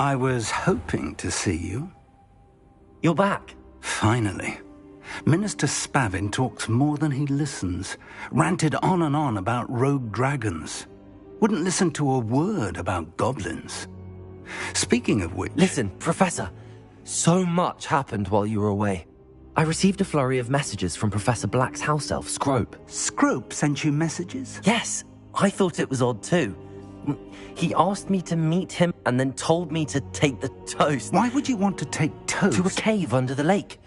I was hoping to see you. You're back. Finally. Minister Spavin talks more than he listens. Ranted on and on about rogue dragons. Wouldn't listen to a word about goblins. Speaking of which... Listen, Professor. So much happened while you were away. I received a flurry of messages from Professor Black's house elf, Scrope. Scrope sent you messages? Yes. I thought it was odd too. He asked me to meet him and then told me to take the toast. Why would you want to take toast? To a cave under the lake.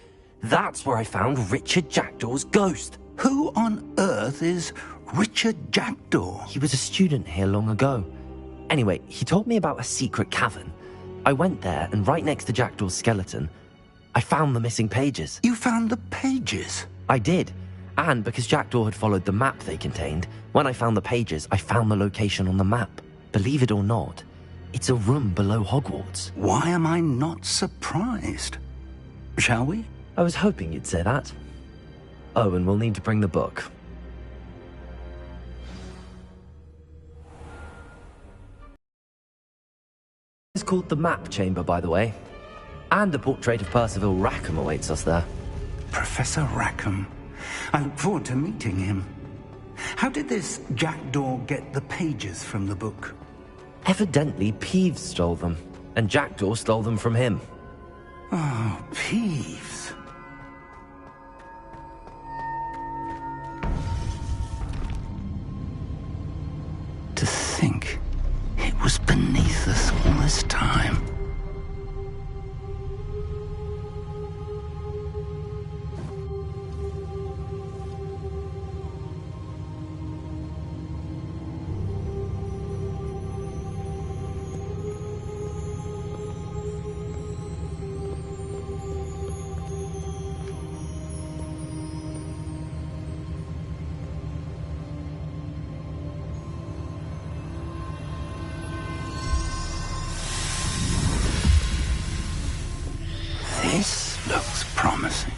That's where I found Richard Jackdaw's ghost. Who on earth is Richard Jackdaw? He was a student here long ago. Anyway, he told me about a secret cavern. I went there, and right next to Jackdaw's skeleton, I found the missing pages. You found the pages? I did. And because Jackdaw had followed the map they contained, when I found the pages, I found the location on the map. Believe it or not, it's a room below Hogwarts. Why am I not surprised? Shall we? I was hoping you'd say that. Oh, and we'll need to bring the book. It's called the Map Chamber, by the way. And a portrait of Percival Rackham awaits us there. Professor Rackham. I look forward to meeting him. How did this Jackdaw get the pages from the book? Evidently, Peeves stole them, and Jackdaw stole them from him. Oh, Peeves. To think it was beneath us all this time. This looks promising.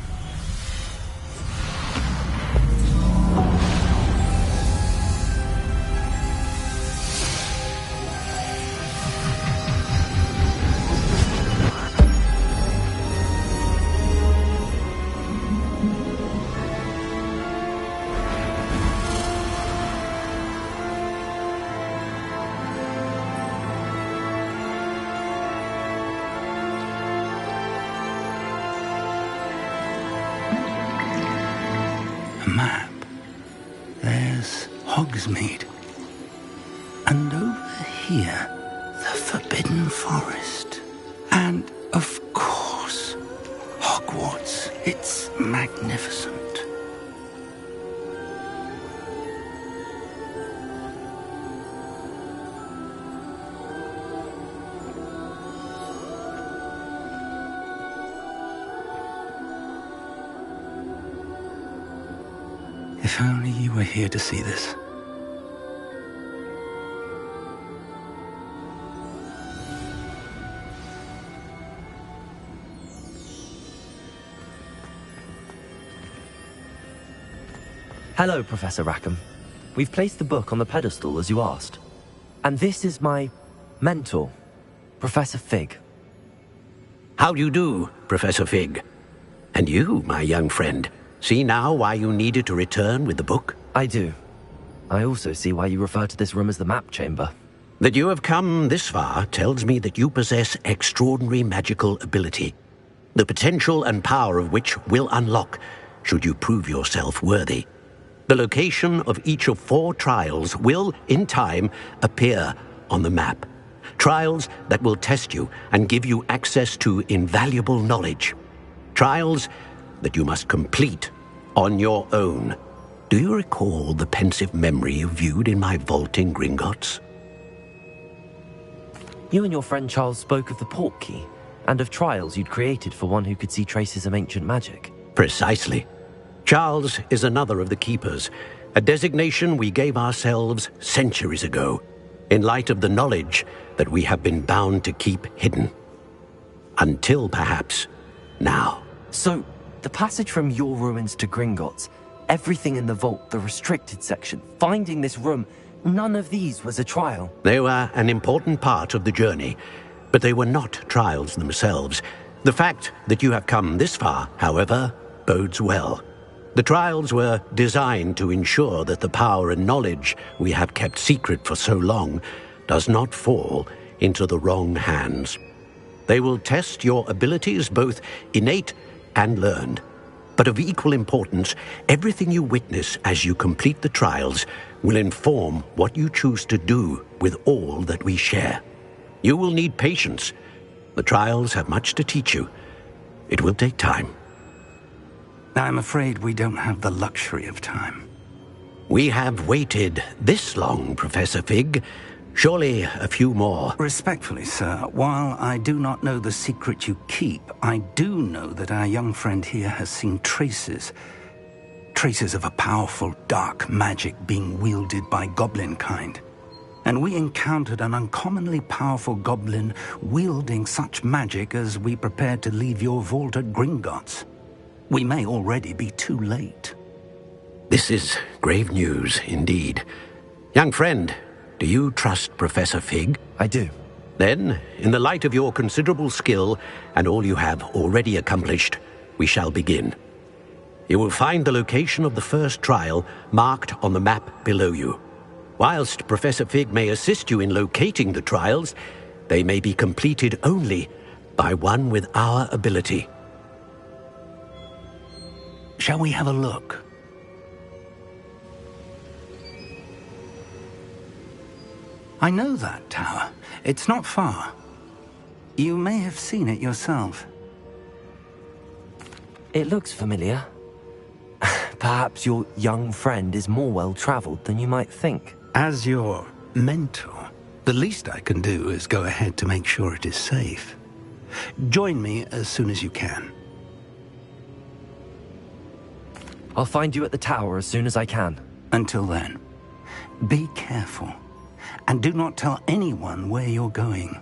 Map. There's Hogsmeade. And over here, the Forbidden Forest. And, of course, Hogwarts. It's magnificent. If only you were here to see this. Hello, Professor Rackham. We've placed the book on the pedestal as you asked. And this is my mentor, Professor Fig. How do you do, Professor Fig? And you, my young friend, see now why you needed to return with the book? I do. I also see why you refer to this room as the Map Chamber. That you have come this far tells me that you possess extraordinary magical ability, the potential and power of which will unlock should you prove yourself worthy. The location of each of 4 trials will, in time, appear on the map. Trials that will test you and give you access to invaluable knowledge. Trials that you must complete on your own. Do you recall the pensive memory you viewed in my vault in Gringotts? You and your friend Charles spoke of the Portkey, and of trials you'd created for one who could see traces of ancient magic. Precisely. Charles is another of the Keepers, a designation we gave ourselves centuries ago, in light of the knowledge that we have been bound to keep hidden. Until, perhaps, now. So, the passage from your ruins to Gringotts, everything in the vault, the restricted section, finding this room, none of these was a trial. They were an important part of the journey, But they were not trials themselves. The fact that you have come this far, however, bodes well. The trials were designed to ensure that the power and knowledge we have kept secret for so long does not fall into the wrong hands. They will test your abilities, both innate and learned. But of equal importance, everything you witness as you complete the trials will inform what you choose to do with all that we share. You will need patience. The trials have much to teach you. It will take time. I'm afraid we don't have the luxury of time. We have waited this long, Professor Fig. Surely a few more. Respectfully, sir, while I do not know the secret you keep, I do know that our young friend here has seen traces of a powerful dark magic being wielded by goblin kind. And we encountered an uncommonly powerful goblin wielding such magic as we prepared to leave your vault at Gringotts. We may already be too late. This is grave news indeed. Young friend, do you trust Professor Fig? I do. Then, in the light of your considerable skill and all you have already accomplished, we shall begin. You will find the location of the first trial marked on the map below you. Whilst Professor Fig may assist you in locating the trials, they may be completed only by one with our ability. Shall we have a look? I know that tower. It's not far. You may have seen it yourself. It looks familiar. Perhaps your young friend is more well-traveled than you might think. As your mentor, the least I can do is go ahead to make sure it is safe. Join me as soon as you can. I'll find you at the tower as soon as I can. Until then, be careful, and do not tell anyone where you're going.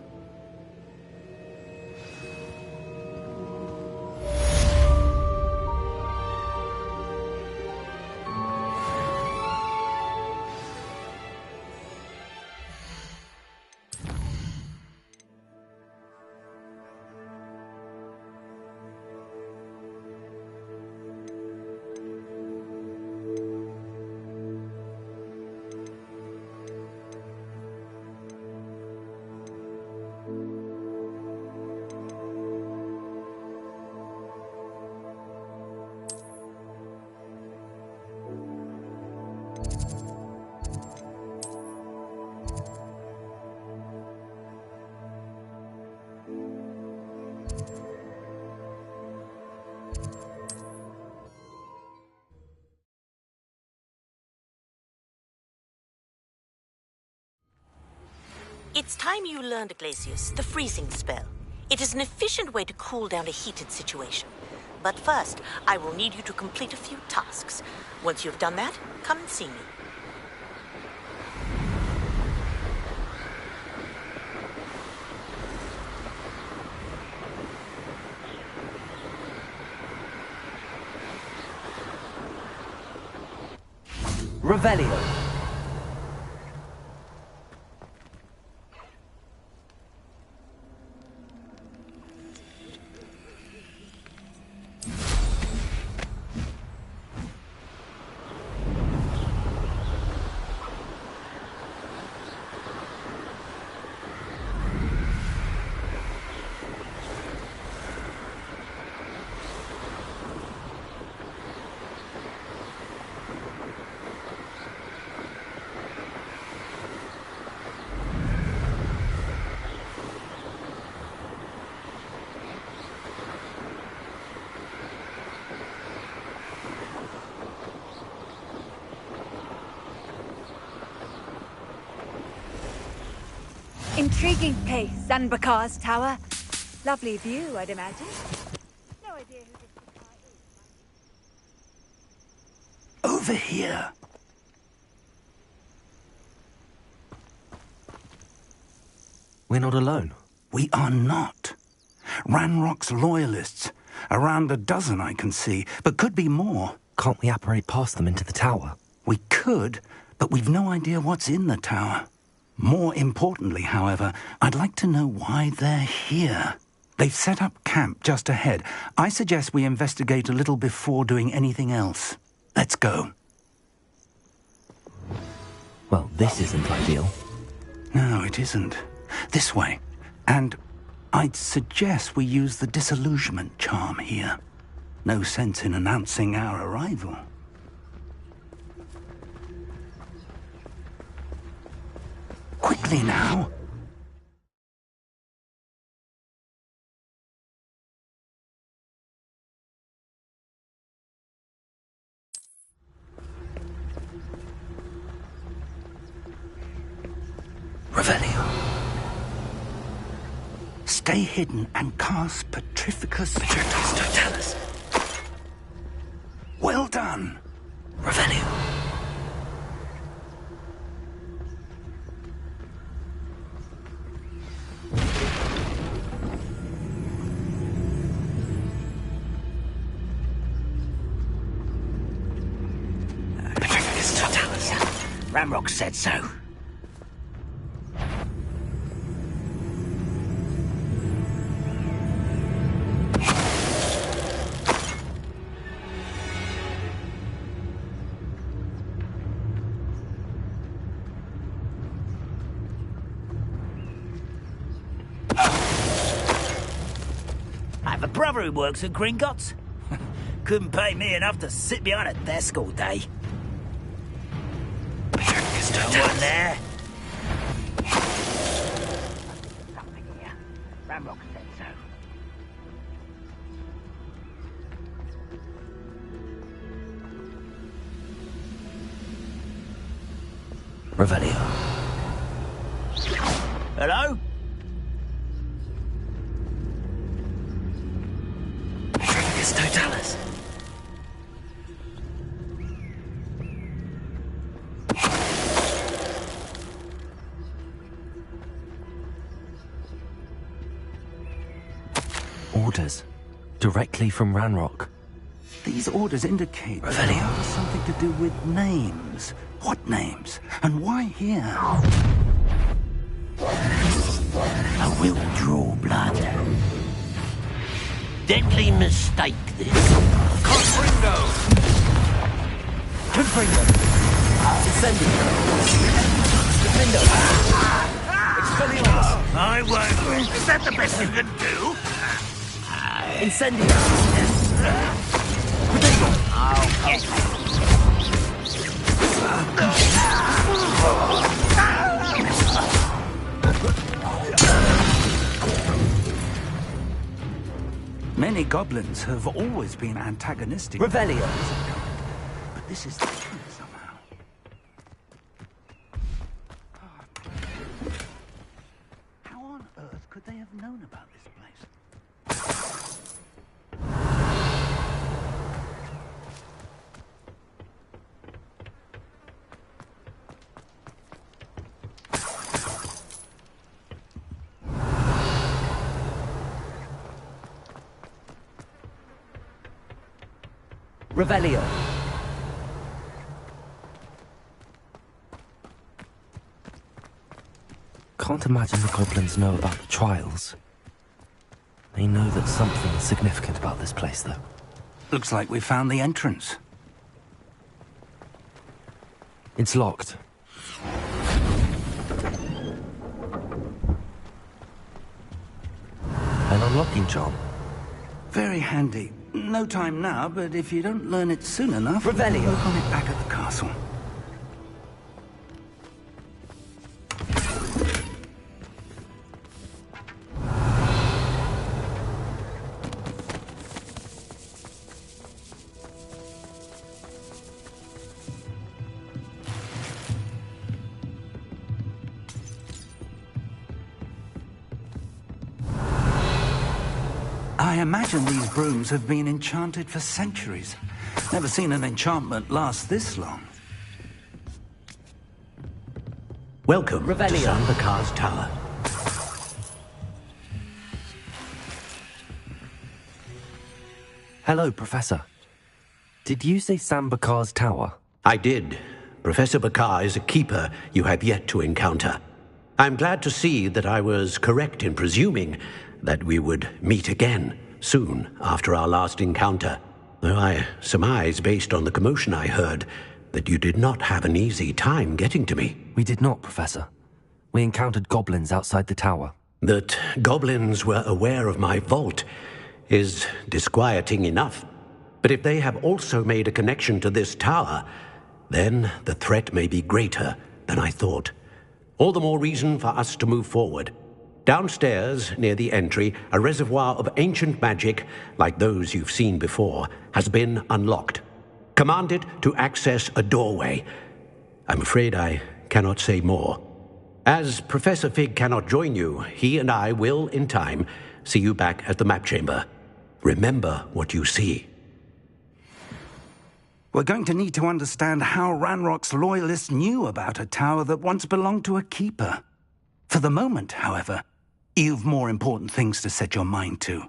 It's time you learned, Glacius, the freezing spell. It is an efficient way to cool down a heated situation. But first, I will need you to complete a few tasks. Once you've done that, come and see me. Revelio. Intriguing place, Zanbakar's tower. Lovely view, I'd imagine. No idea who this guy is. Over here. We're not alone. We are not. Ranrock's loyalists. Around a dozen I can see, but could be more. Can't we apparate past them into the tower? We could, but we've no idea what's in the tower. More importantly, however, I'd like to know why they're here. They've set up camp just ahead. I suggest we investigate a little before doing anything else. Let's go. Well, this isn't ideal. No, it isn't. This way. And I'd suggest we use the disillusionment charm here. No sense in announcing our arrival. Quickly now. Revelio. Stay hidden and cast Petrificus Totalis. Well done. Revelio. Petrificus Totalis. Ranrock said so. I have a brother who works at Gringotts. Couldn't pay me enough to sit behind a desk all day. No one there. Something here. Ranrock said so. Revelio. Hello? Petrificus Totalis. Orders. Directly from Ranrock. These orders indicate that Revelio. it has something to do with names. What names? And why here? I will draw blood. Deadly mistake, this. Confringo! Confringo. Incendio. Defendo. Expelliarmus. I won't. Is that the best you can do? Incendio. Many goblins have always been antagonistic. Revelio. But this is different somehow. How on earth could they have known about this place? Revelio. Can't imagine the goblins know about the trials. They know that something is significant about this place, though. Looks like we found the entrance. It's locked. An unlocking charm. Very handy. No time now, but if you don't learn it soon enough, Revelio. we'll work on it back at the castle. I imagine these brooms have been enchanted for centuries. Never seen an enchantment last this long. Welcome Revelio. to Sambakar's Tower. Hello, Professor. Did you say Sambakar's tower? I did. Professor Bakar is a keeper you have yet to encounter. I'm glad to see that I was correct in presuming that we would meet again soon after our last encounter, though I surmise, based on the commotion I heard, that you did not have an easy time getting to me. We did not, Professor. We encountered goblins outside the tower. That goblins were aware of my vault is disquieting enough. But if they have also made a connection to this tower, then the threat may be greater than I thought. All the more reason for us to move forward. Downstairs, near the entry, a reservoir of ancient magic, like those you've seen before, has been unlocked. Command it to access a doorway. I'm afraid I cannot say more. As Professor Fig cannot join you, he and I will, in time, see you back at the map chamber. Remember what you see. We're going to need to understand how Ranrock's loyalists knew about a tower that once belonged to a keeper. For the moment, however, you've more important things to set your mind to.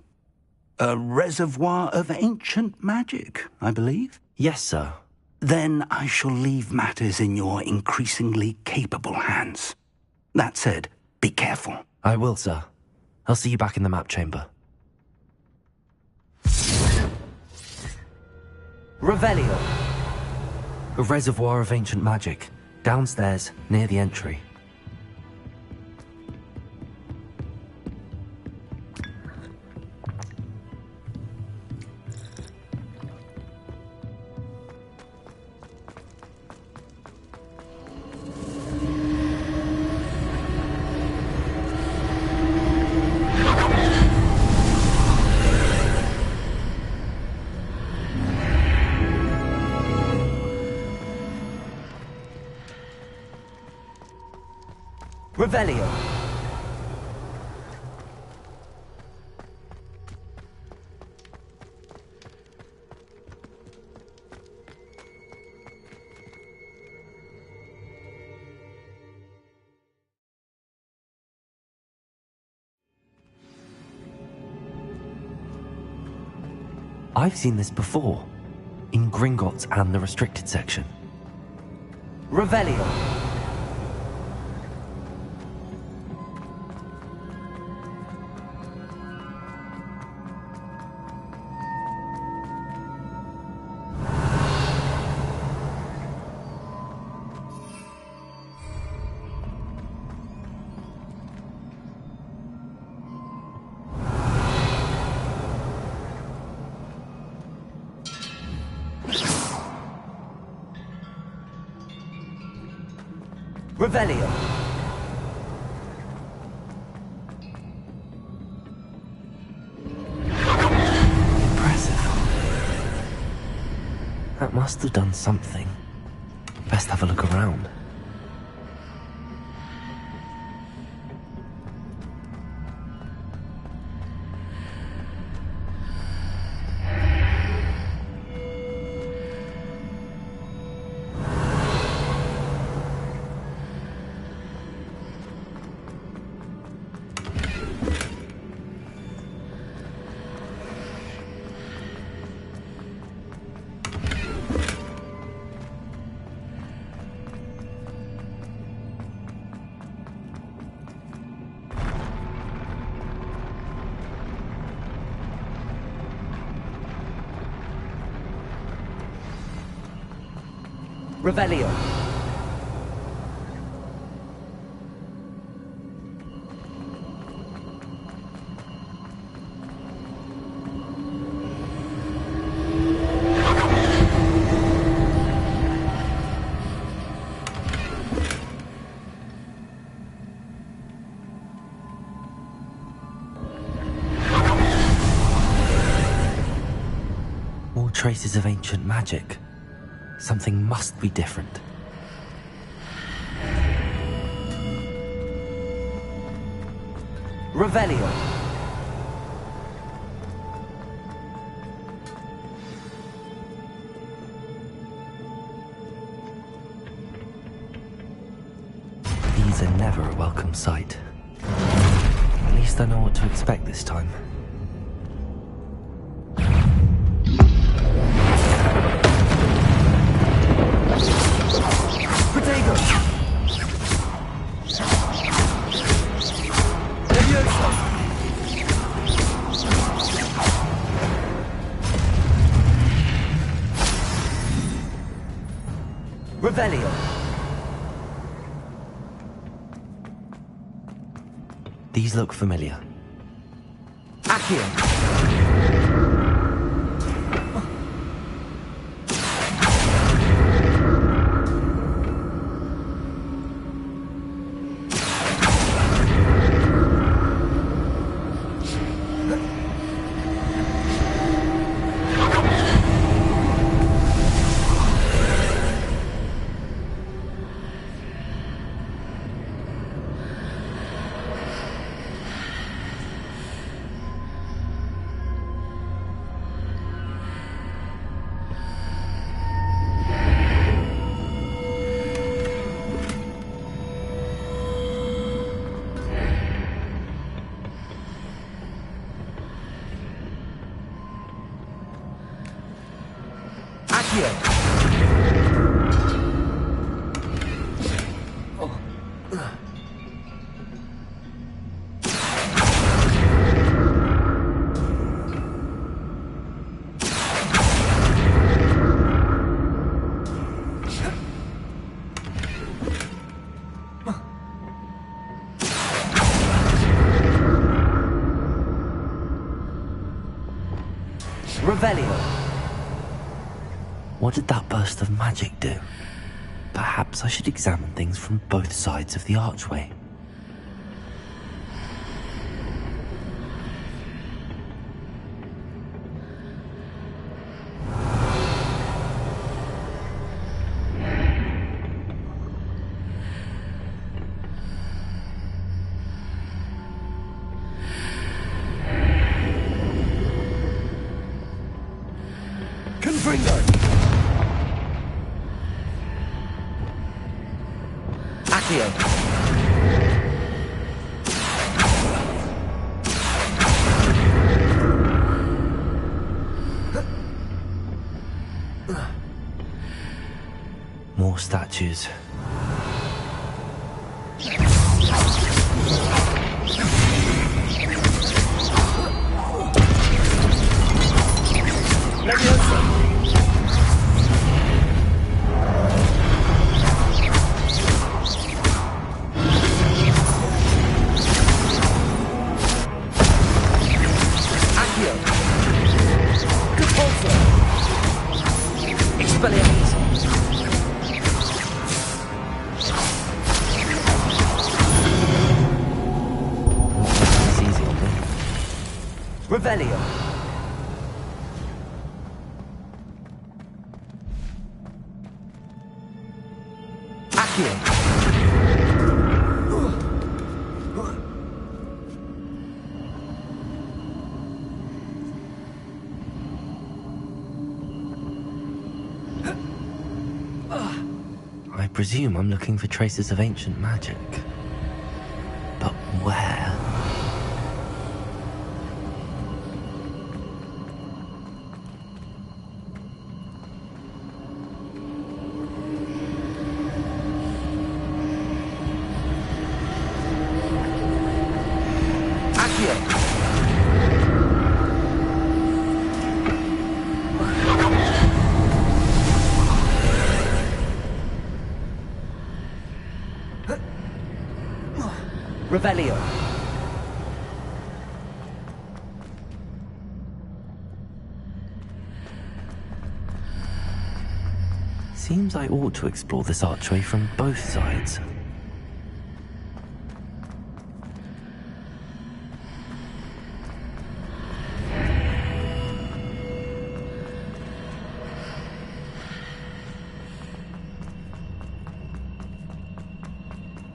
A reservoir of ancient magic, I believe? Yes, sir. Then I shall leave matters in your increasingly capable hands. That said, be careful. I will, sir. I'll see you back in the map chamber. Revelio. A reservoir of ancient magic. Downstairs, near the entry. Revelio. I've seen this before, in Gringotts and the restricted section. Revelio. Revelio. Impressive. That must have done something. Best have a look around. Revelio. More traces of ancient magic. Something must be different. Revelio. These are never a welcome sight. At least I know what to expect this time. These look familiar. Accio! Revelio. What did that burst of magic do? Perhaps I should examine things from both sides of the archway. More statues. Revelio. Accio. I presume I'm looking for traces of ancient magic. But where? Revelio. Seems I ought to explore this archway from both sides.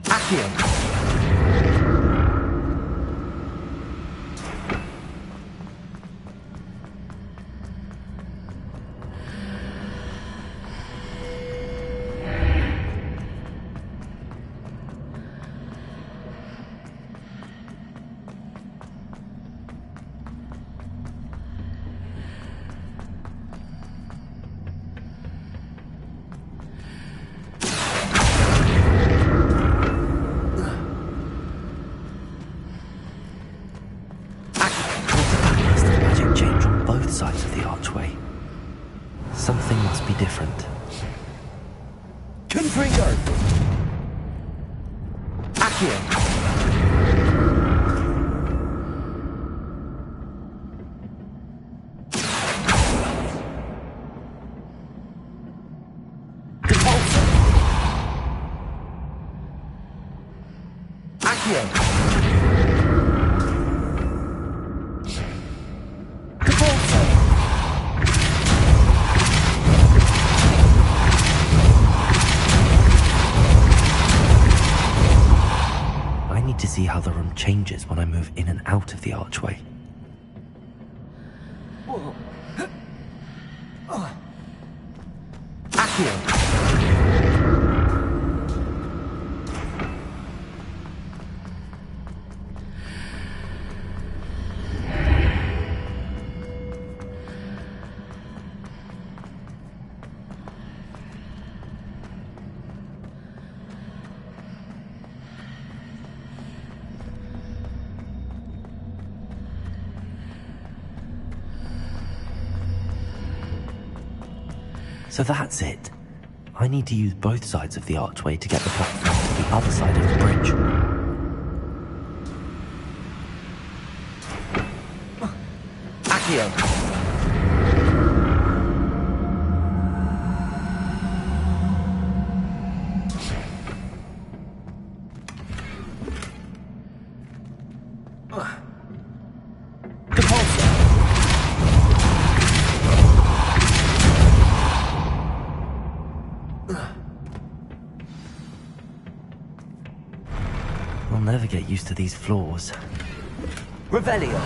Accio. Sides of the archway. Something must be different. Confringo! Accio! Accio! Cabalto! I need to see how the room changes when I move in and out of the archway. Accio! So that's it. I need to use both sides of the archway to get the platform to the other side of the bridge. Accio! Cabalto! I'll never get used to these floors. Revelio!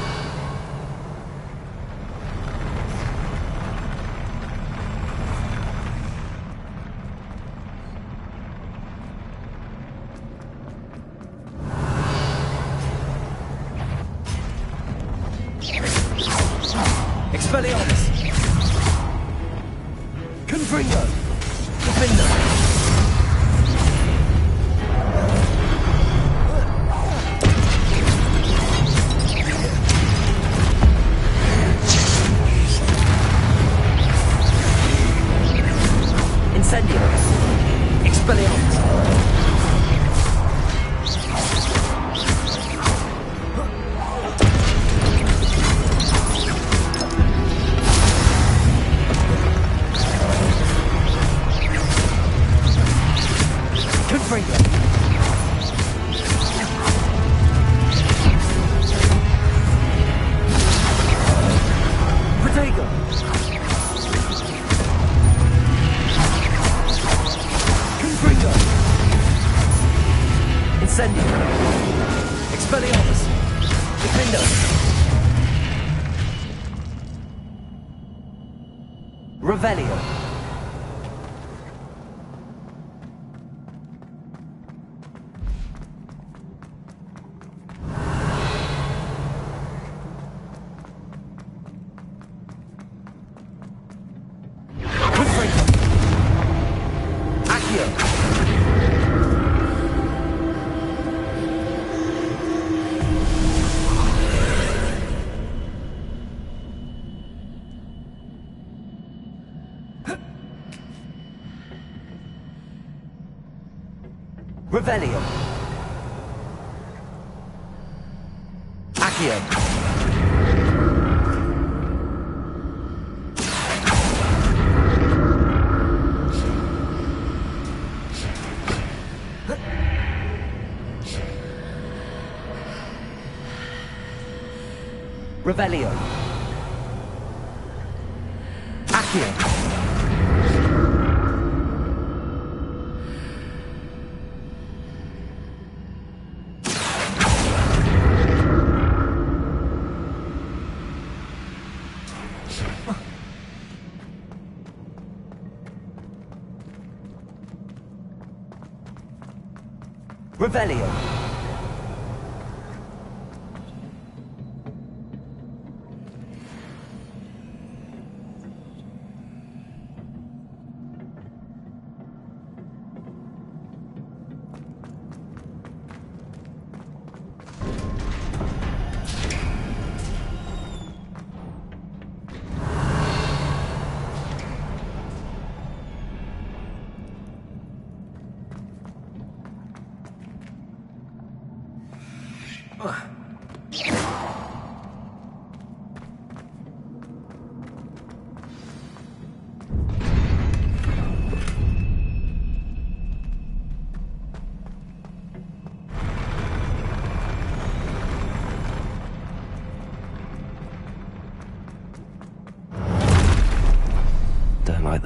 Expelliarmus! Confringo! Defender! Incendiaris! Expelliarmus! Confringo! Protego! Confringo! Incendio! Expelliarmus! Defendo! Revelio! Confringo! Accio! Revelio! Accio! Revelio! Accio! Revelio!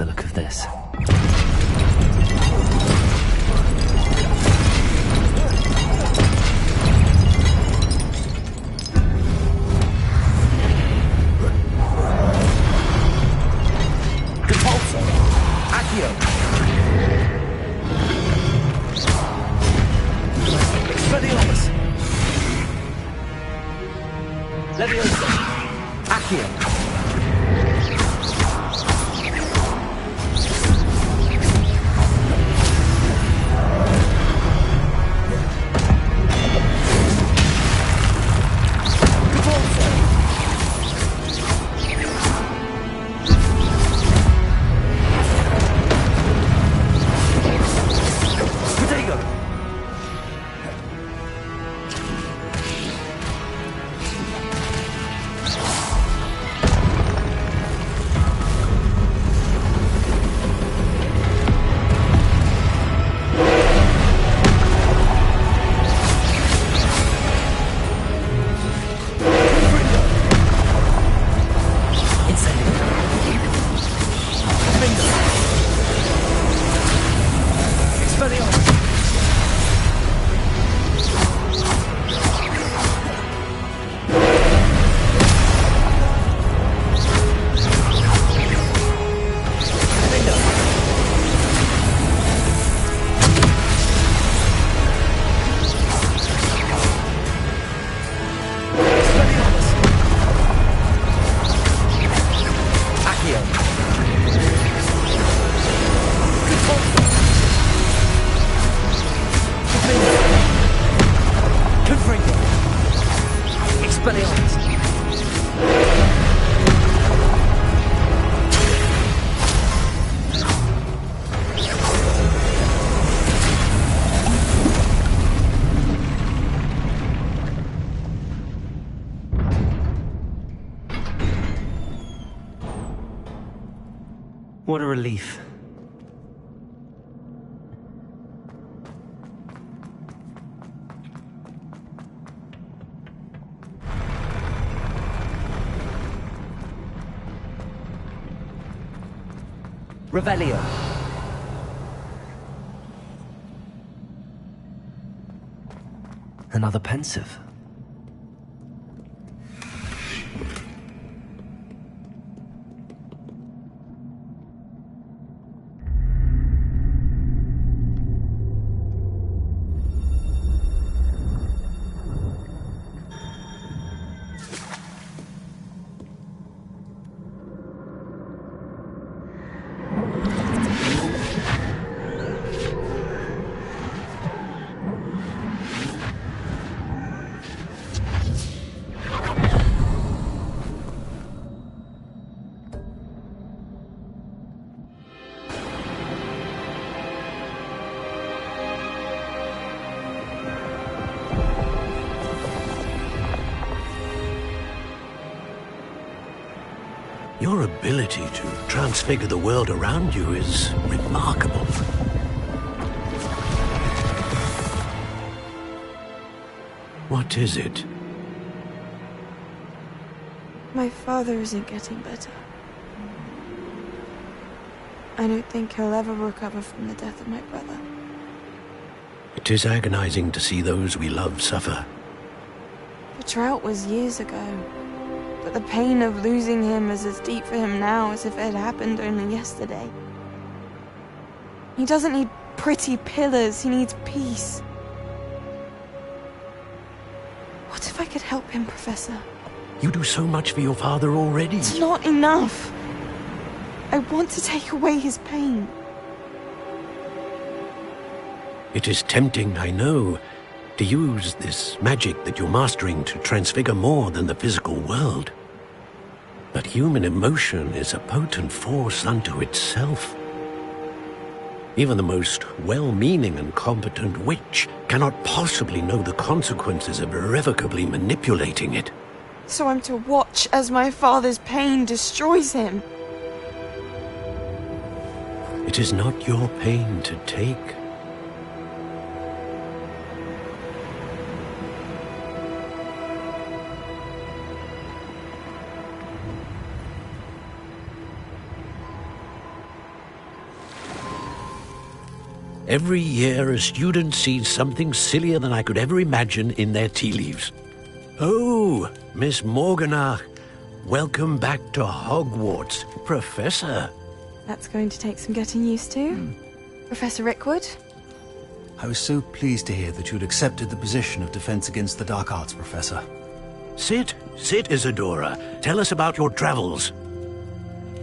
the look of this. Repulsor! Accio! Expelliarmus! Leviosa! Accio! What a relief. Revelio. Another pensive. Your ability to transfigure the world around you is remarkable. What is it? My father isn't getting better. I don't think he'll ever recover from the death of my brother. It is agonizing to see those we love suffer. The drought was years ago, but the pain of losing him is as deep for him now as if it had happened only yesterday. He doesn't need pretty pillars, he needs peace. What if I could help him, Professor? You do so much for your father already. It's not enough. I want to take away his pain. It is tempting, I know, to use this magic that you're mastering to transfigure more than the physical world. But human emotion is a potent force unto itself. Even the most well-meaning and competent witch cannot possibly know the consequences of irrevocably manipulating it. So I'm to watch as my father's pain destroys him. It is not your pain to take. Every year, a student sees something sillier than I could ever imagine in their tea leaves. Oh, Miss Morganach, welcome back to Hogwarts, Professor. That's going to take some getting used to. Professor Rickwood? I was so pleased to hear that you'd accepted the position of Defense Against the Dark Arts, Professor. Sit, Isadora. Tell us about your travels.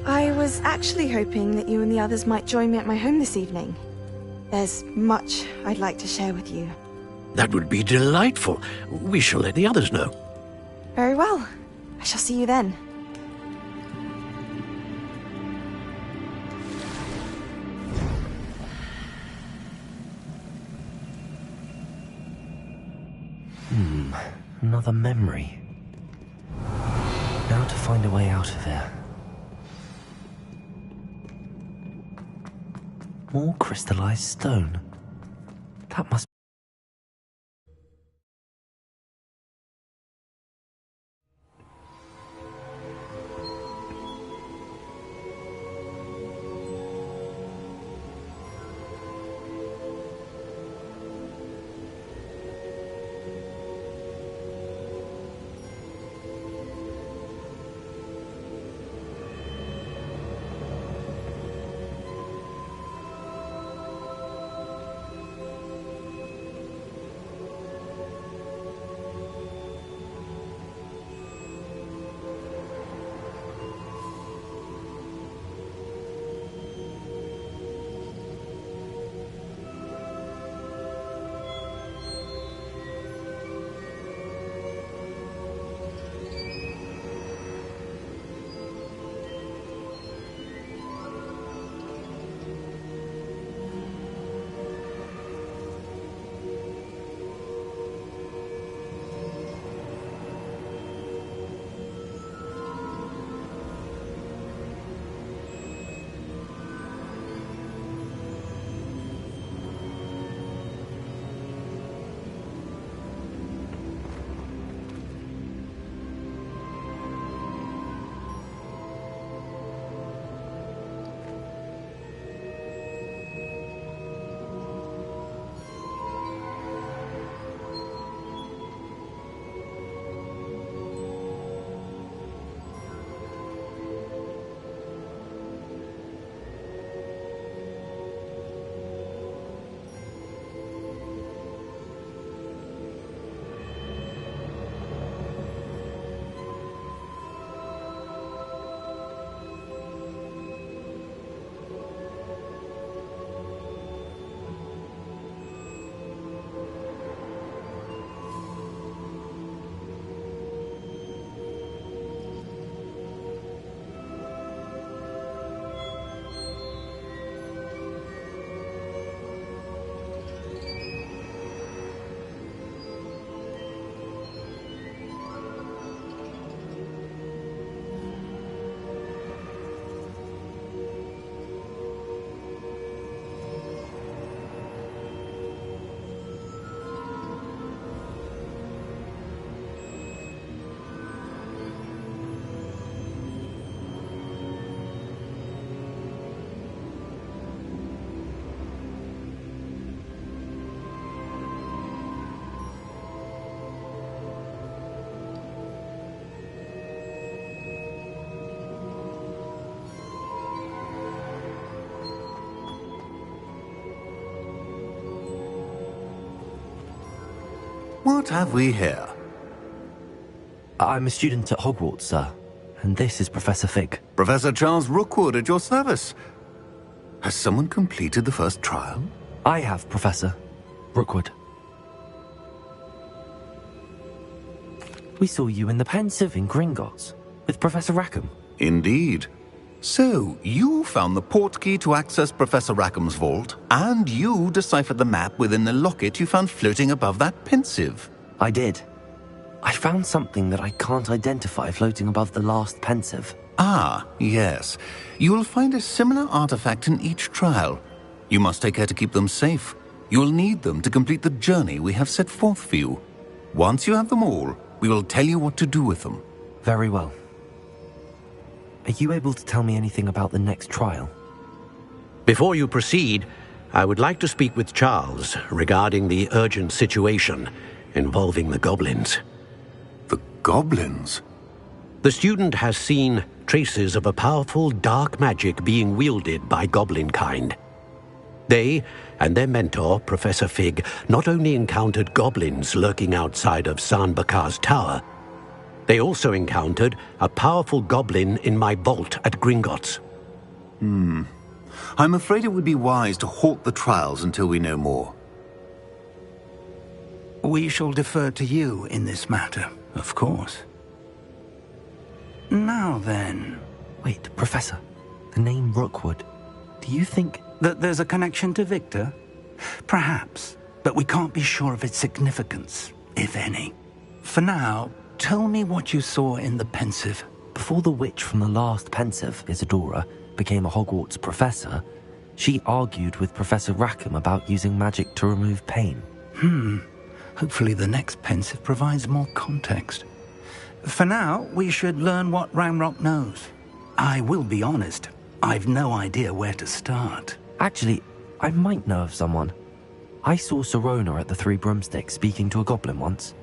I was actually hoping that you and the others might join me at my home this evening. There's much I'd like to share with you. That would be delightful. We shall let the others know. Very well. I shall see you then. Another memory. Now to find a way out of here. More crystallized stone. That must... What have we here? I'm a student at Hogwarts, sir. And this is Professor Fig. Professor Charles Rookwood at your service. Has someone completed the first trial? I have, Professor Rookwood. We saw you in the Pensieve in Gringotts with Professor Rackham. Indeed. So, you found the portkey to access Professor Rackham's vault, and you deciphered the map within the locket you found floating above that Pensieve. I did. I found something that I can't identify floating above the last Pensieve. Ah, yes. You will find a similar artifact in each trial. You must take care to keep them safe. You will need them to complete the journey we have set forth for you. Once you have them all, we will tell you what to do with them. Very well. Are you able to tell me anything about the next trial? Before you proceed, I would like to speak with Charles regarding the urgent situation involving the goblins. The goblins? The student has seen traces of a powerful dark magic being wielded by goblin kind. They and their mentor, Professor Fig, not only encountered goblins lurking outside of San Bakar's tower, they also encountered a powerful goblin in my vault at Gringotts. I'm afraid it would be wise to halt the trials until we know more. We shall defer to you in this matter, of course. Now then... Wait, Professor. The name Rookwood. Do you think... that there's a connection to Victor? Perhaps, but we can't be sure of its significance, if any. For now, tell me what you saw in the Pensieve. Before the witch from the last Pensieve, Isadora, became a Hogwarts professor, she argued with Professor Rackham about using magic to remove pain. Hopefully the next Pensieve provides more context. For now, we should learn what Ranrock knows. I will be honest, I've no idea where to start. Actually, I might know of someone. I saw Sirona at the Three Broomsticks speaking to a goblin once.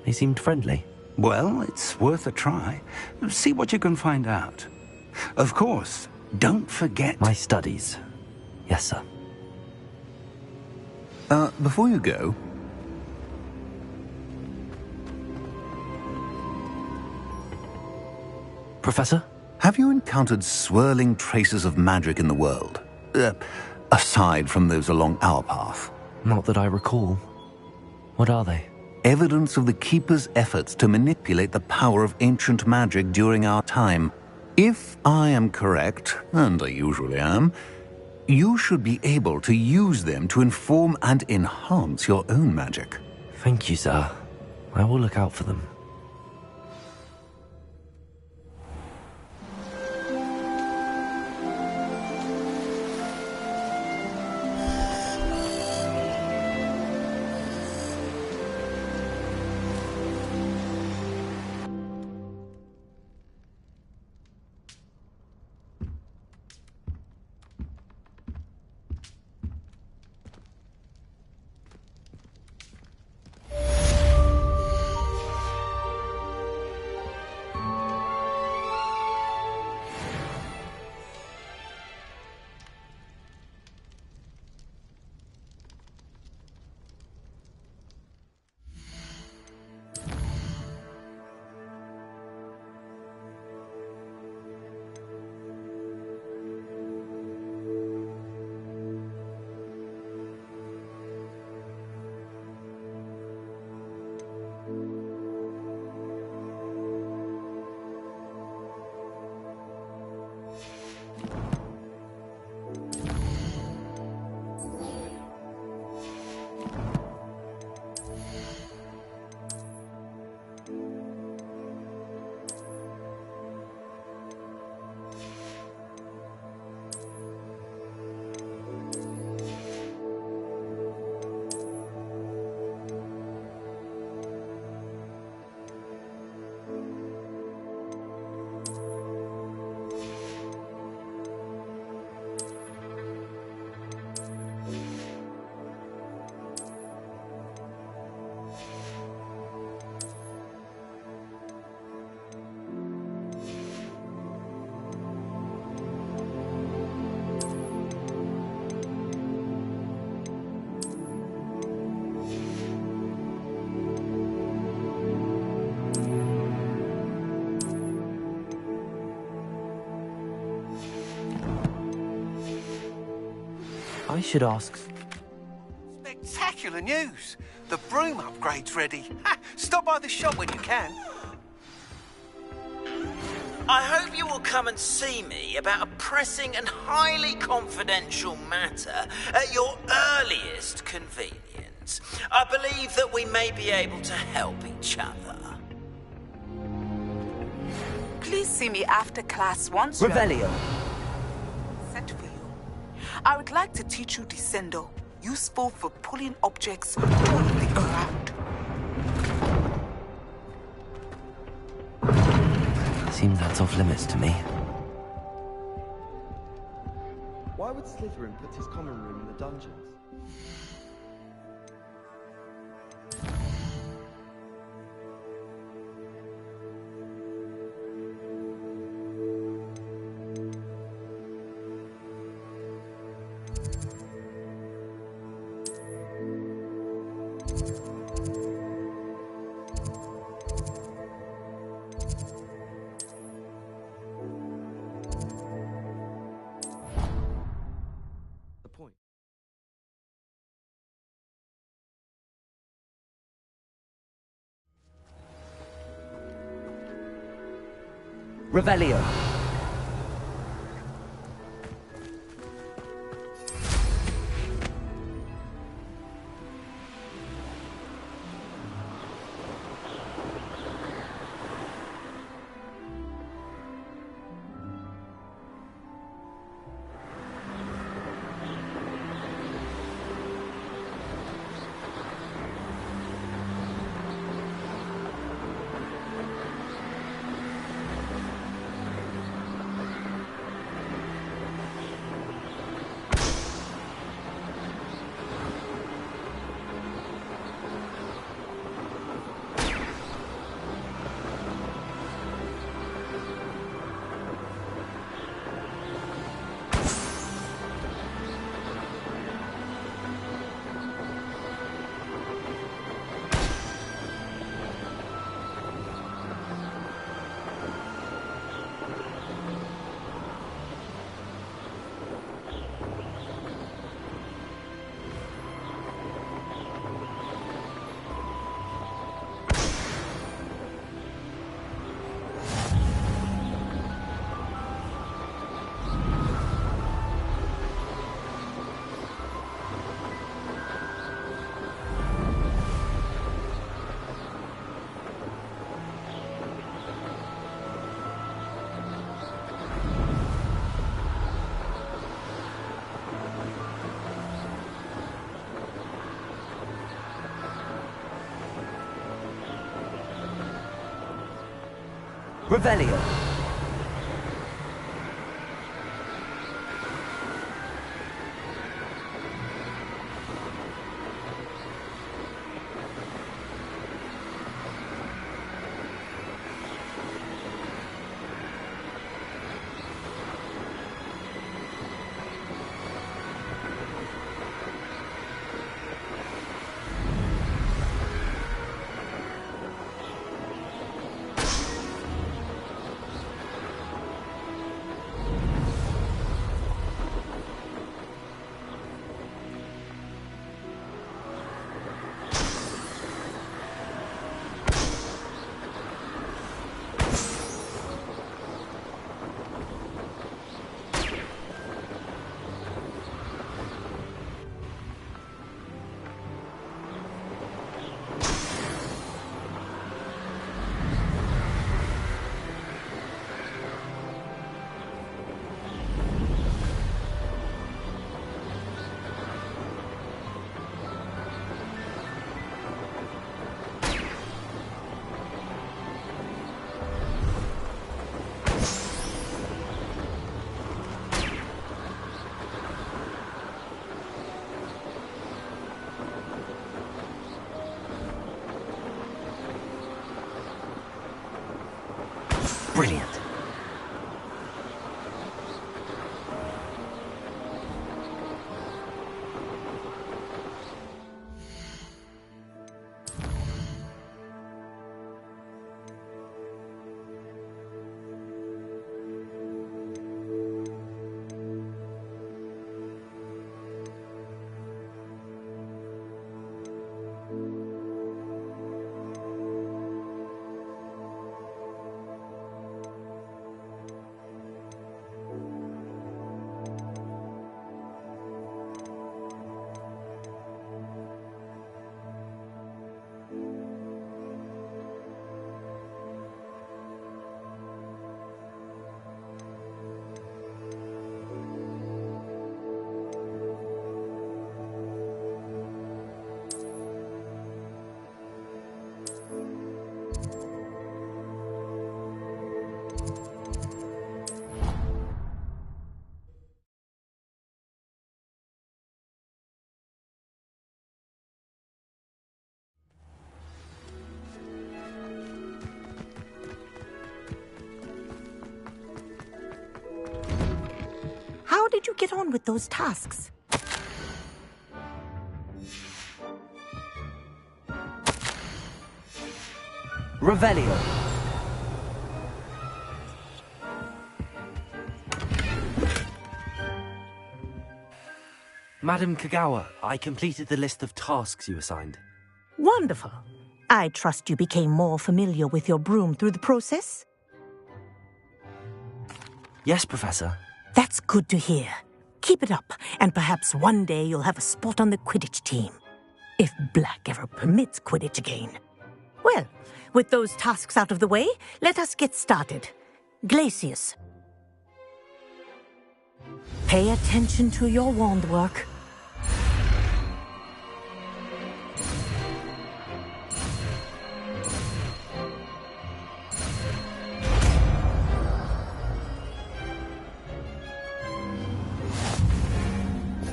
They seemed friendly. Well, it's worth a try. See what you can find out. Of course, don't forget... My studies. Yes, sir. Before you go... Professor? Have you encountered swirling traces of magic in the world? Aside from those along our path? Not that I recall. What are they? Evidence of the Keeper's efforts to manipulate the power of ancient magic during our time. If I am correct, and I usually am, you should be able to use them to inform and enhance your own magic. Thank you, sir. I will look out for them. I should ask... Spectacular news! The broom upgrade's ready. Ha! Stop by the shop when you can. I hope you will come and see me about a pressing and highly confidential matter at your earliest convenience. I believe that we may be able to help each other. Please see me after class once. Revelio. Set for you. I would like to teach you Descendo, useful for pulling objects on the ground. Seems that's off limits to me. Why would Slytherin puts his common room in the dungeons. Revelio. Revelio. Brilliant. you get on with those tasks? Revelio. Madam Kagawa, I completed the list of tasks you assigned. Wonderful. I trust you became more familiar with your broom through the process? Yes, Professor. That's good to hear. Keep it up, and perhaps one day you'll have a spot on the Quidditch team. If Black ever permits Quidditch again. Well, with those tasks out of the way, let us get started. Glacius. Pay attention to your wand work.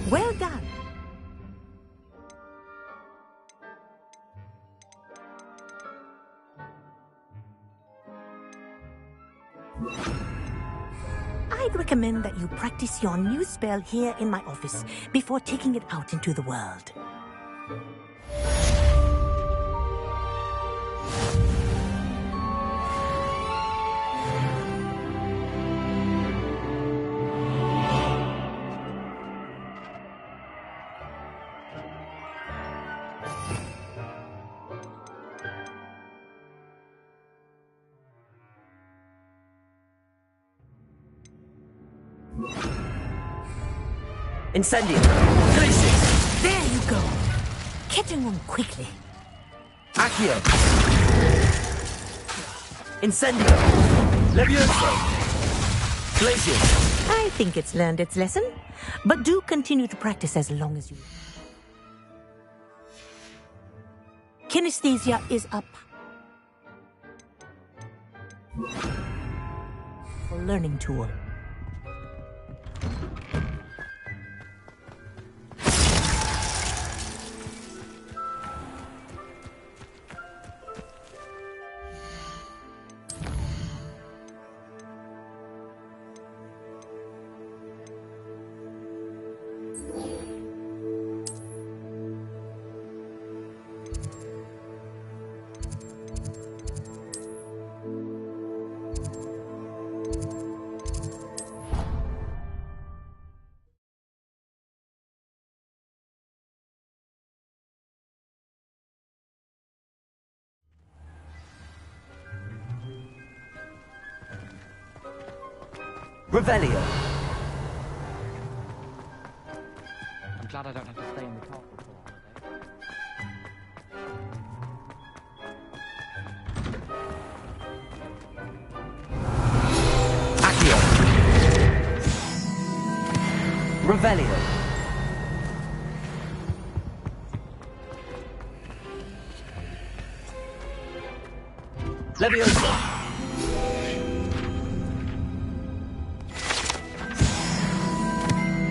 Well done. I'd recommend that you practice your new spell here in my office before taking it out into the world. Incendio! Glacius! There you go! Getting on quickly. Accio! Incendio! Levioso! Glacius! I think it's learned its lesson, but do continue to practice as long as you... Kinesthesia is up. For learning tool. Revelio! I'm glad I don't have to stay in the castle for a holiday. Accio! Revelio! Levioso!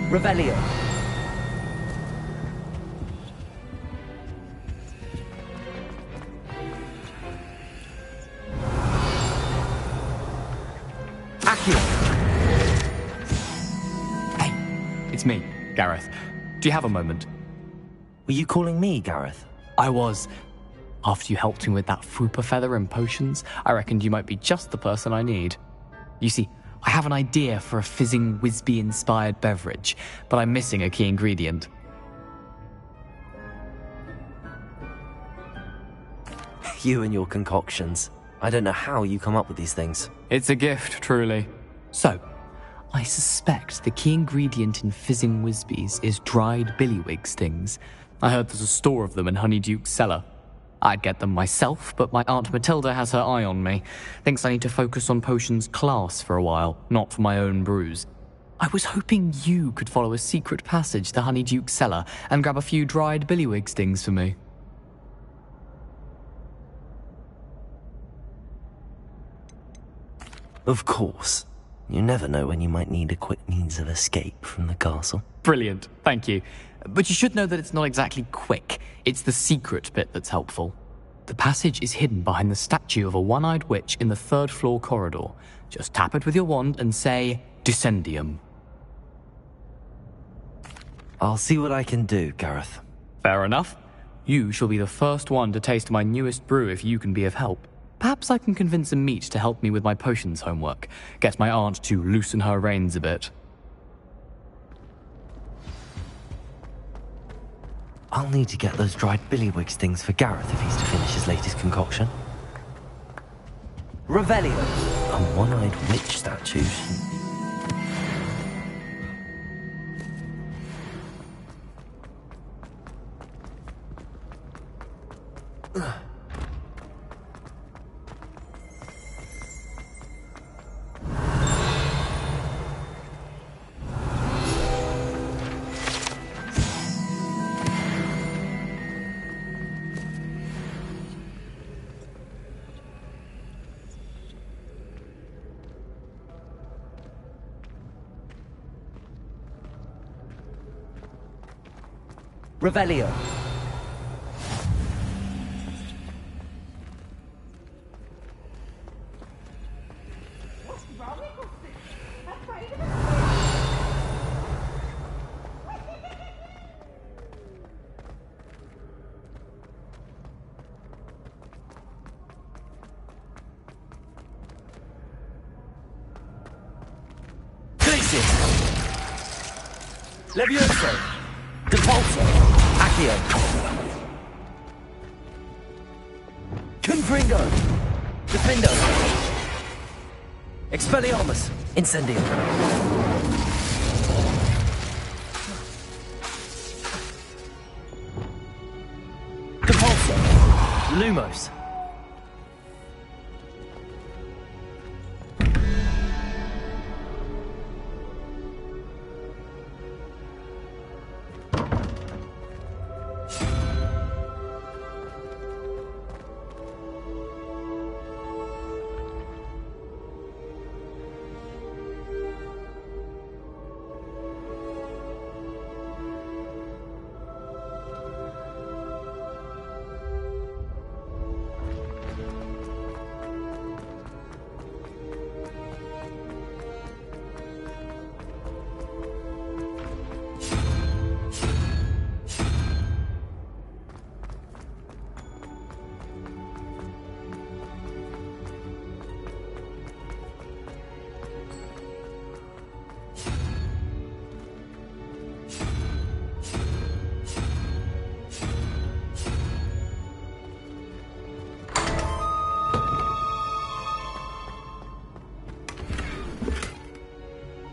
Revelio. Accio. Hey, it's me, Gareth. Do you have a moment? Were you calling me, Gareth? I was. After you helped me with that Fupa feather and potions, I reckoned you might be just the person I need. You see, I have an idea for a fizzing Whizbee-inspired beverage, but I'm missing a key ingredient. You and your concoctions. I don't know how you come up with these things. It's a gift, truly. So, I suspect the key ingredient in fizzing Whizbees is dried billywig stings. I heard there's a store of them in Honeyduke's cellar. I'd get them myself, but my Aunt Matilda has her eye on me. Thinks I need to focus on potions class for a while, not for my own brews. I was hoping you could follow a secret passage to Honeyduke's cellar and grab a few dried billywig stings for me. Of course. You never know when you might need a quick means of escape from the castle. Brilliant, thank you. But you should know that it's not exactly quick. It's the secret bit that's helpful. The passage is hidden behind the statue of a one-eyed witch in the third-floor corridor. Just tap it with your wand and say, Descendium. I'll see what I can do, Gareth. Fair enough. You shall be the first one to taste my newest brew if you can be of help. Perhaps I can convince a meat to help me with my potions homework. Get my aunt to loosen her reins a bit. I'll need to get those dried billywig stings for Gareth if he's to finish his latest concoction. Revelio! And one-eyed witch statues. Revelio. Levioso! Depulso! Accio! Confringo! Defindo! Expelliarmus! Incendio! Depulso! Lumos!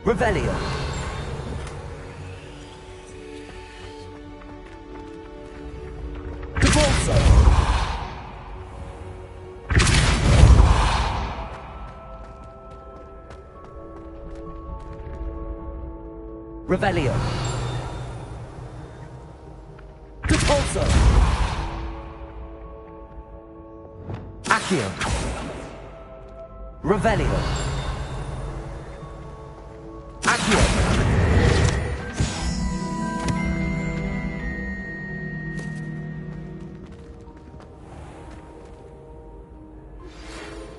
Revelio. Depulso. Revelio. Depulso. Accio. Revelio.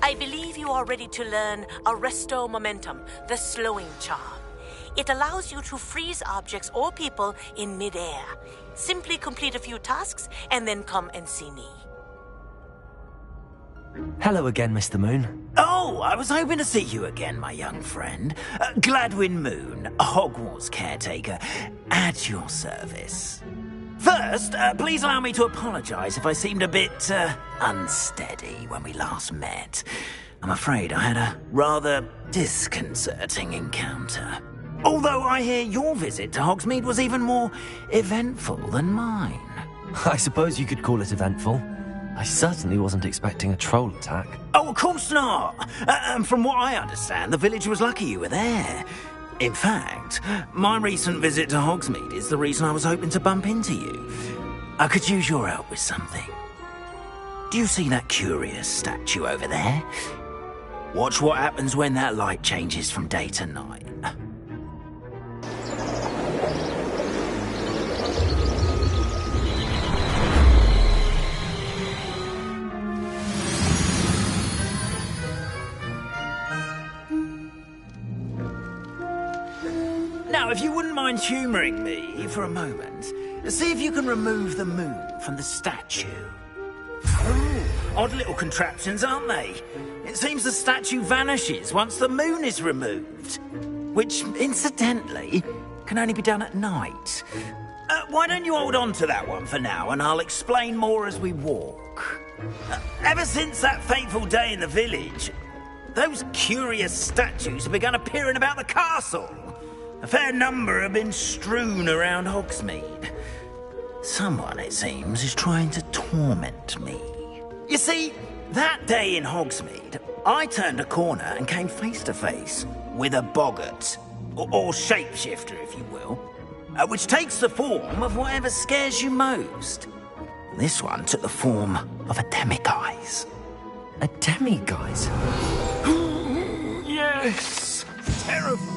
I believe you are ready to learn Arresto Momentum, the slowing charm. It allows you to freeze objects or people in midair. Simply complete a few tasks and then come and see me. Hello again, Mr. Moon. Oh, I was hoping to see you again, my young friend. Gladwin Moon, Hogwarts caretaker, at your service. First, please allow me to apologize if I seemed a bit, unsteady when we last met. I'm afraid I had a rather disconcerting encounter. Although I hear your visit to Hogsmeade was even more eventful than mine. I suppose you could call it eventful. I certainly wasn't expecting a troll attack. Oh, of course not! And from what I understand, the village was lucky you were there. In fact, my recent visit to Hogsmeade is the reason I was hoping to bump into you. I could use your help with something. Do you see that curious statue over there? Watch what happens when that light changes from day to night. Now, if you wouldn't mind humouring me for a moment, see if you can remove the moon from the statue. Odd little contraptions, aren't they? It seems the statue vanishes once the moon is removed. Which, incidentally, can only be done at night. Why don't you hold on to that one for now, and I'll explain more as we walk. Ever since that fateful day in the village, those curious statues have begun appearing about the castle. A fair number have been strewn around Hogsmeade. Someone, it seems, is trying to torment me. You see, that day in Hogsmeade, I turned a corner and came face to face with a boggart, or shapeshifter, if you will, which takes the form of whatever scares you most. This one took the form of a demiguise. A demiguise? Yes! Terrifying.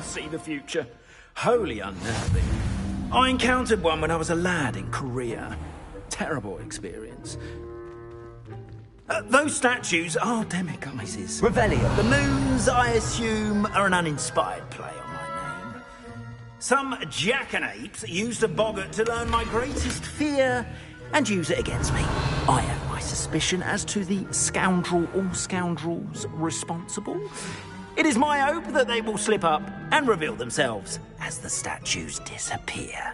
See the future. Wholly unnerving. I encountered one when I was a lad in Korea. Terrible experience. Those statues are demiguises. Revelio. The moons, I assume, are an uninspired play on my name. Some jackanapes used a boggart to learn my greatest fear and use it against me. I have my suspicion as to the scoundrel or scoundrels responsible. It is my hope that they will slip up and reveal themselves as the statues disappear.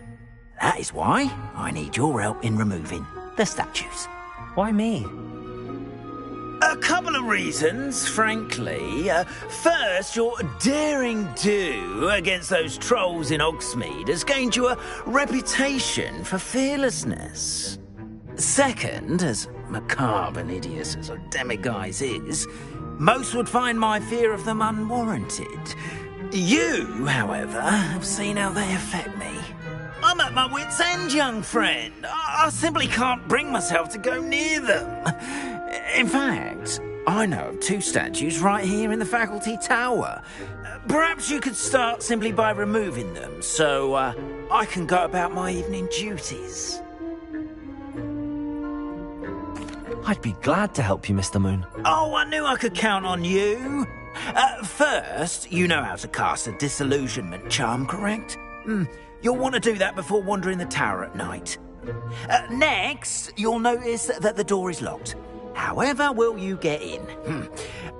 That is why I need your help in removing the statues. Why me? A couple of reasons, frankly. First, your daring do against those trolls in Hogsmeade has gained you a reputation for fearlessness. Second, as macabre and hideous as a demiguise is, most would find my fear of them unwarranted. You, however, have seen how they affect me. I'm at my wit's end, young friend. I simply can't bring myself to go near them. In fact, I know of 2 statues right here in the faculty tower. Perhaps you could start simply by removing them, so I can go about my evening duties. I'd be glad to help you, Mr. Moon. Oh, I knew I could count on you. First, you know how to cast a disillusionment charm, correct? You'll want to do that before wandering the tower at night. Next, you'll notice that the door is locked. However will you get in?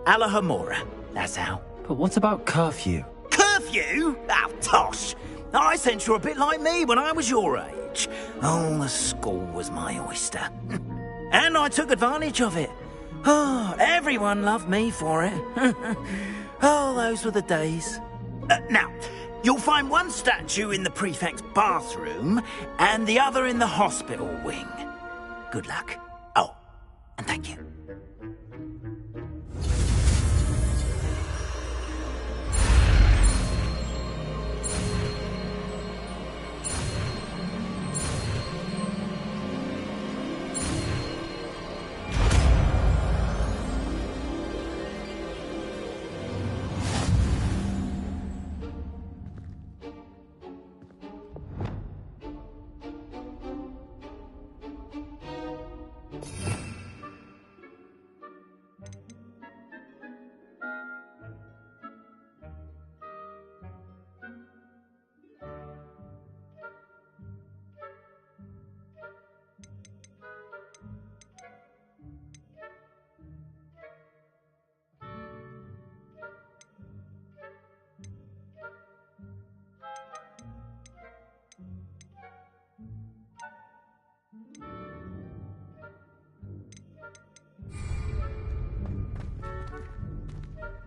Alohomora, that's how. But what about curfew? Curfew? Oh, tosh. I sense you're a bit like me when I was your age. Oh, the school was my oyster. And I took advantage of it. Oh, everyone loved me for it. Oh, those were the days. Now, you'll find one statue in the prefect's bathroom and the other in the hospital wing. Good luck. Oh, and thank you.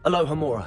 Alohomora.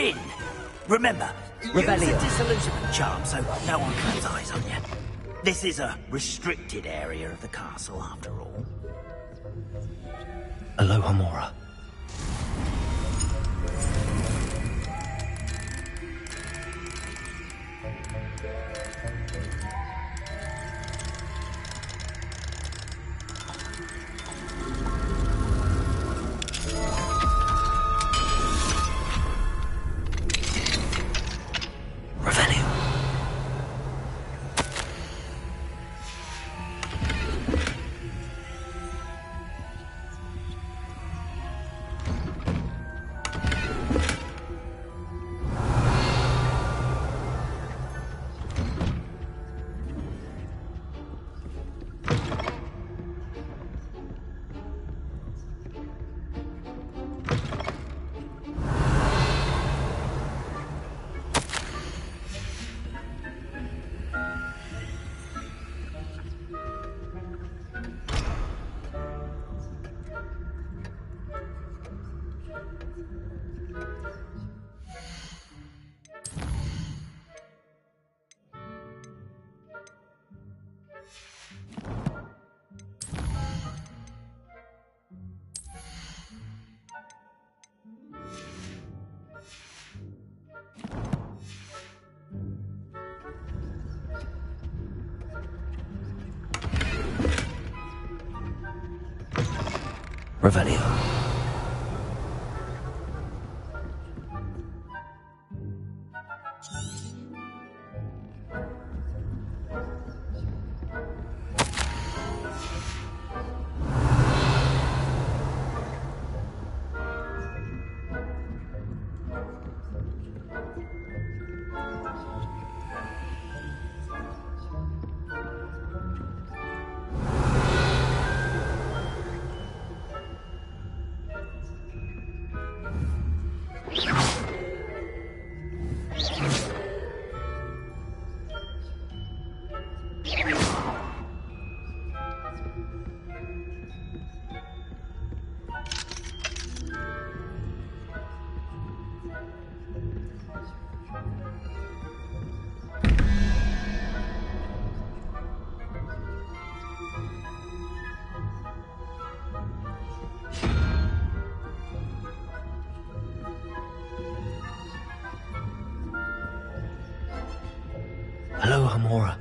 in! Remember, use Revelio. a disillusionment charm so no one claps eyes on you. This is a restricted area of the castle, after all. Alohomora. Revelio. Alohomora.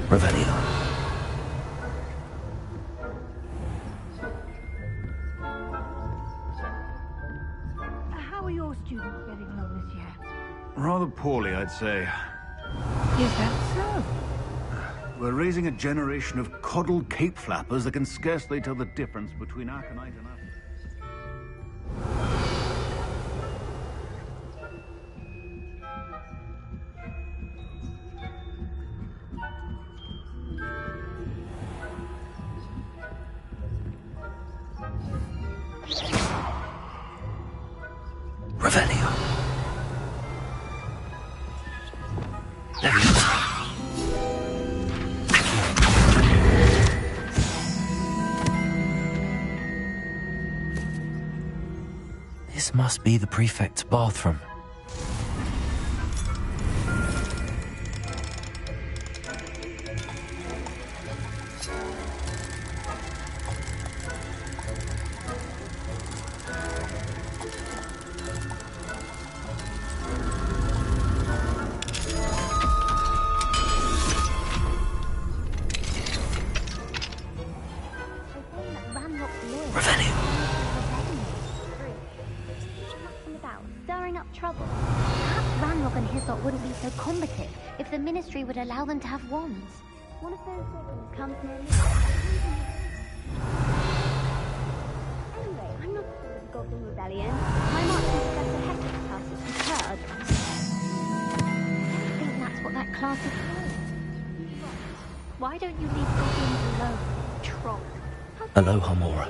Revelio. How are your students getting along this year? Rather poorly, I'd say. Is that so? We're raising a generation of coddled cape flappers that can scarcely tell the difference between aconite and Revelio. This must be the prefect's bathroom. Would allow them to have wands. One of those weapons comes near me. Anyway, I'm not sure of the Goblin Rebellion. My Marching Professor Hector's class is superb. I think that's what that class is for. Why don't you leave goblins alone, troll? Aloha, Mora.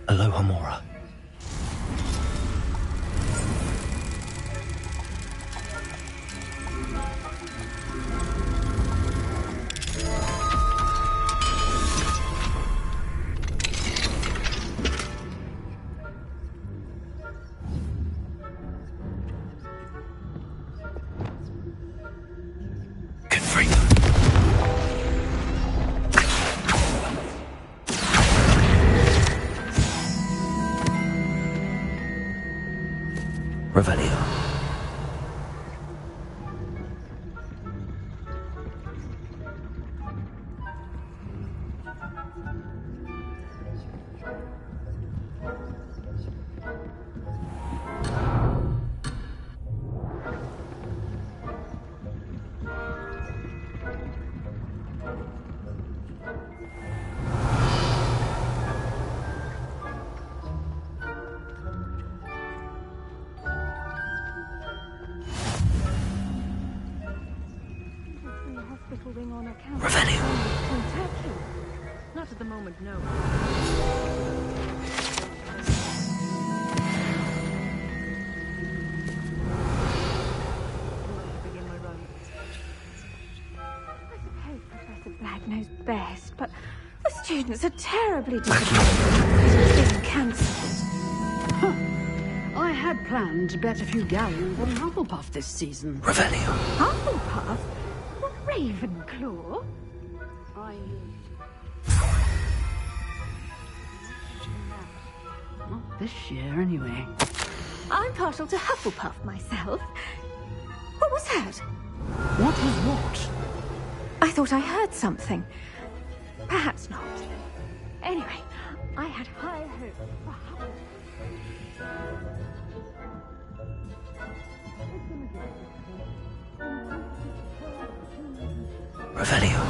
Aloha, Mora. Revelio. Not at the moment, no. I suppose Professor Black knows best, but the students are terribly disappointed. It's being cancelled. I had planned to bet a few galleons on Hufflepuff this season. Revelio. Hufflepuff? What, Ravenclaw? Not this year, anyway. I'm partial to Hufflepuff myself. What was that? What was what? I thought I heard something. Perhaps not. Anyway, I had high hopes for Hufflepuff. Revelio.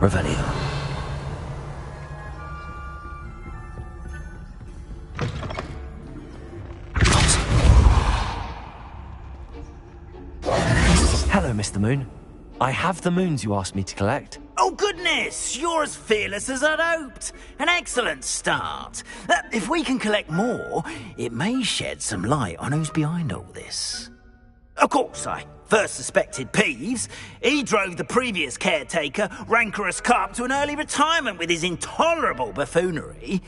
Revelio. Hello, Mr. Moon. I have the moons you asked me to collect. Oh, goodness! You're as fearless as I'd hoped. An excellent start. If we can collect more, it may shed some light on who's behind all this. Of course, I first suspected Peeves. He drove the previous caretaker, Rancorous Carp, to an early retirement with his intolerable buffoonery.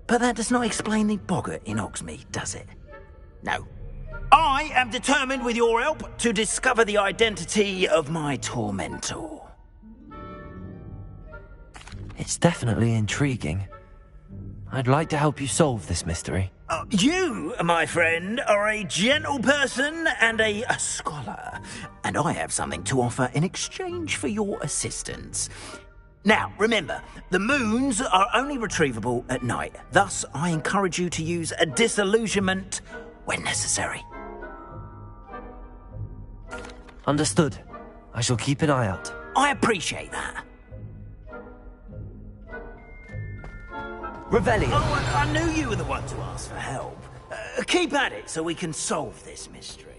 But that does not explain the boggart in Hogsmeade, does it? No. I am determined, with your help, to discover the identity of my tormentor. It's definitely intriguing. I'd like to help you solve this mystery. You, my friend, are a gentle person and a scholar, and I have something to offer in exchange for your assistance. Now, remember, the moons are only retrievable at night. Thus, I encourage you to use a disillusionment when necessary. Understood. I shall keep an eye out. I appreciate that. Revelio. Oh, I knew you were the one to ask for help. Keep at it so we can solve this mystery.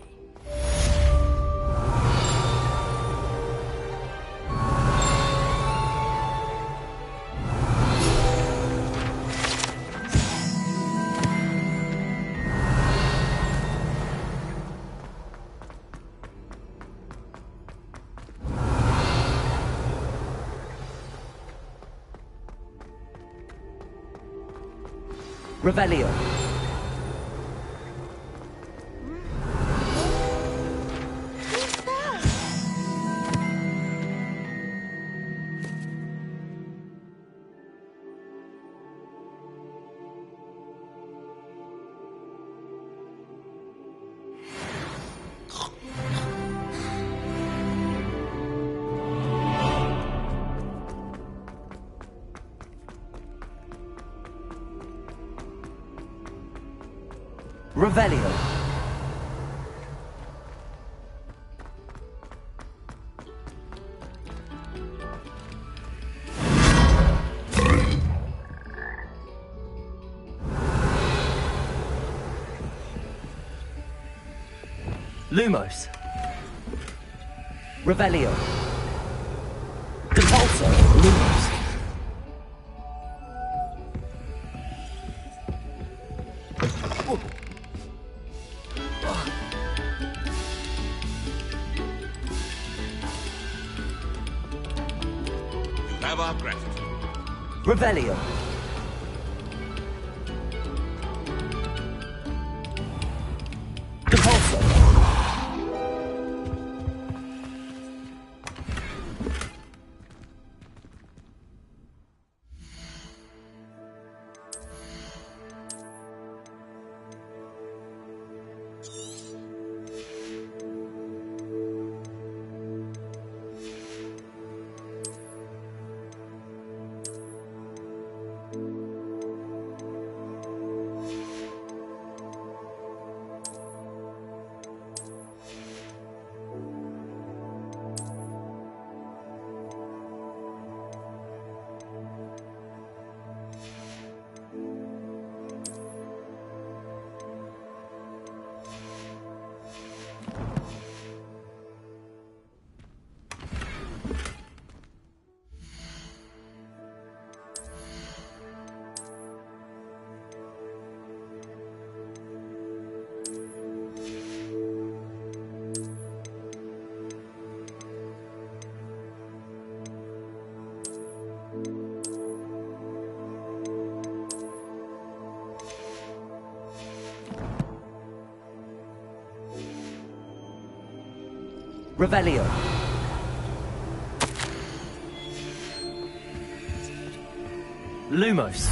Revelio. Revelio. Lumos. Revelio. Depulso. Lumos. Revelio. Depulso. Revelio. Lumos.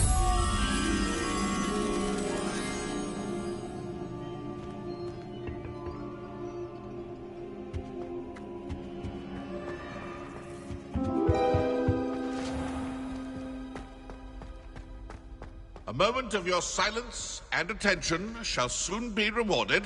A moment of your silence and attention shall soon be rewarded.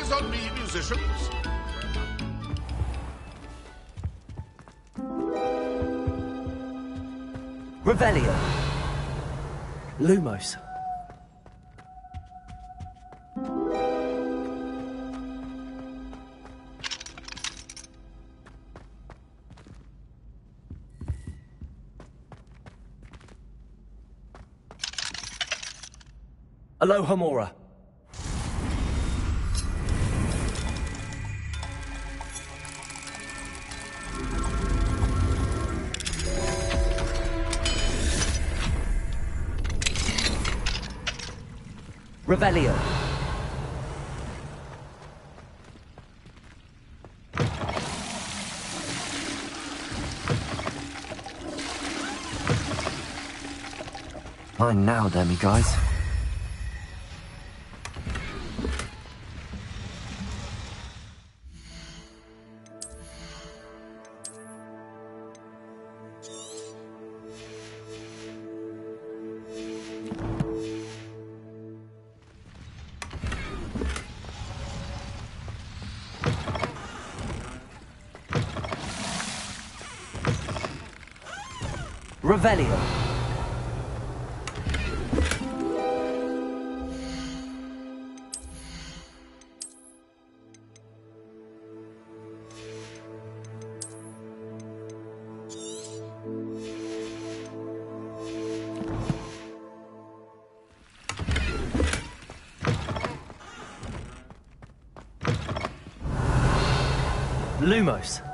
eyes on me, musicians. Revelio. Lumos. Alohomora. Revelio. Fine now, demiguise. Revelio. Lumos.